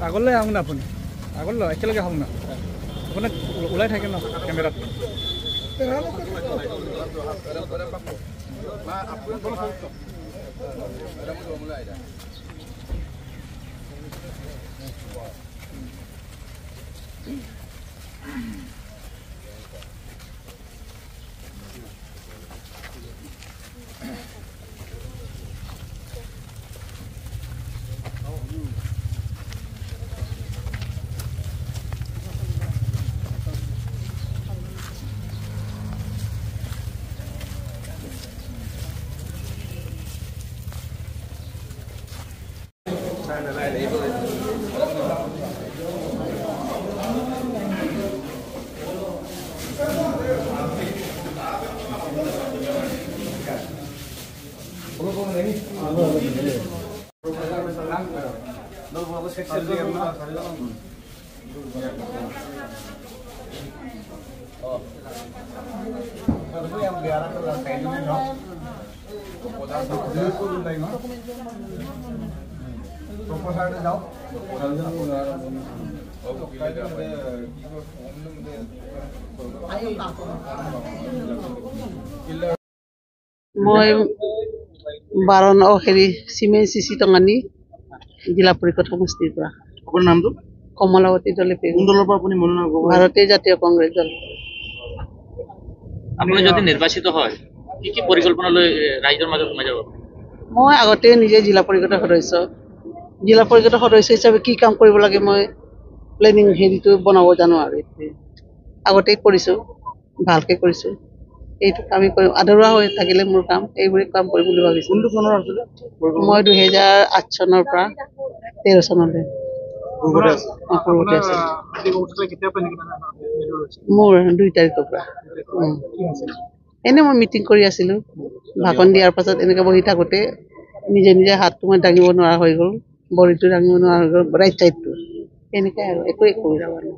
আগলৈ আহক না আপুনি আগলৈ একেলগে আহক না আপোনাক ওলাই থাকে ন কেমেৰাত মই 12 হেৰি চিমেণ্ট চিচি টঙানী জিলা পৰিষদ সমষ্টিৰ পৰা। আপোনাৰ নামটো? কমলাৱতী দলে কোন দলৰ পৰা আপুনি মনোনয়ন কৰিব? ভাৰতীয় জাতীয় কংগ্ৰেছ দল। আপুনি যদি নিৰ্বাচিত হয় কি কি পৰিকল্পনা লৈ ৰাইজৰ মাজত সোমাই যাব? মই আগতে নিজে জিলা পৰিষদৰ সদস্য হিচাপে কি কাম কৰিব লাগে মই প্লেনিং হেৰিটো বনাব জানো আৰু আগতেই কৰিছোঁ, ভালকে কৰিছোঁ। এইটো কামেই কৰিম, আধৰুৱা হৈ থাকিলে মোৰ কাম এইবোৰে কাম কৰিম বুলি ভাবিছোঁ। কোনটো চনৰ আছিলে? মই 2008 চনৰ পৰা 13 চনলৈ মোৰ 2 তাৰিখৰ পৰা এনে মই মিটিং কৰি আছিলোঁ। ভাষণ দিয়াৰ পাছত এনেকৈ বহি থাকোঁতে নিজে নিজে হাতটো মই দাঙিব নোৱাৰা হৈ গ'ল, ভৰিটো দাঙিব নোৱাৰা হৈ গ'ল, ৰাইট চাইডটো এনেকৈ আৰু একোৱে কৰি যাব নোৱাৰো।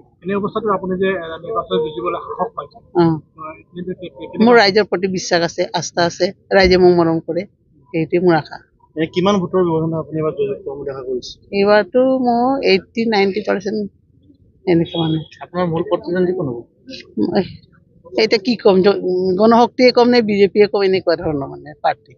মোৰ ৰাইজৰ প্ৰতি বিশ্বাস আছে, আস্থা আছে, ৰাইজে মোক মৰম কৰে, সেইটোৱে মোৰ আশা। কিমান ভোটৰ ব্যৱধান আপুনি এবাৰ জয়যুক্ত হোৱা দেখা কৰিছে? এইবাৰতো মোৰ 80-90% এনেকৈ মানে। আপোনাৰ মূল প্ৰতিদ্বন্দ্বী কোন হ'ব? এতিয়া কি ক'ম, গণশক্তিয়ে ক'ম নে বিজেপিয়ে ক'ম, এনেকুৱা ধৰণৰ মানে পাৰ্টি।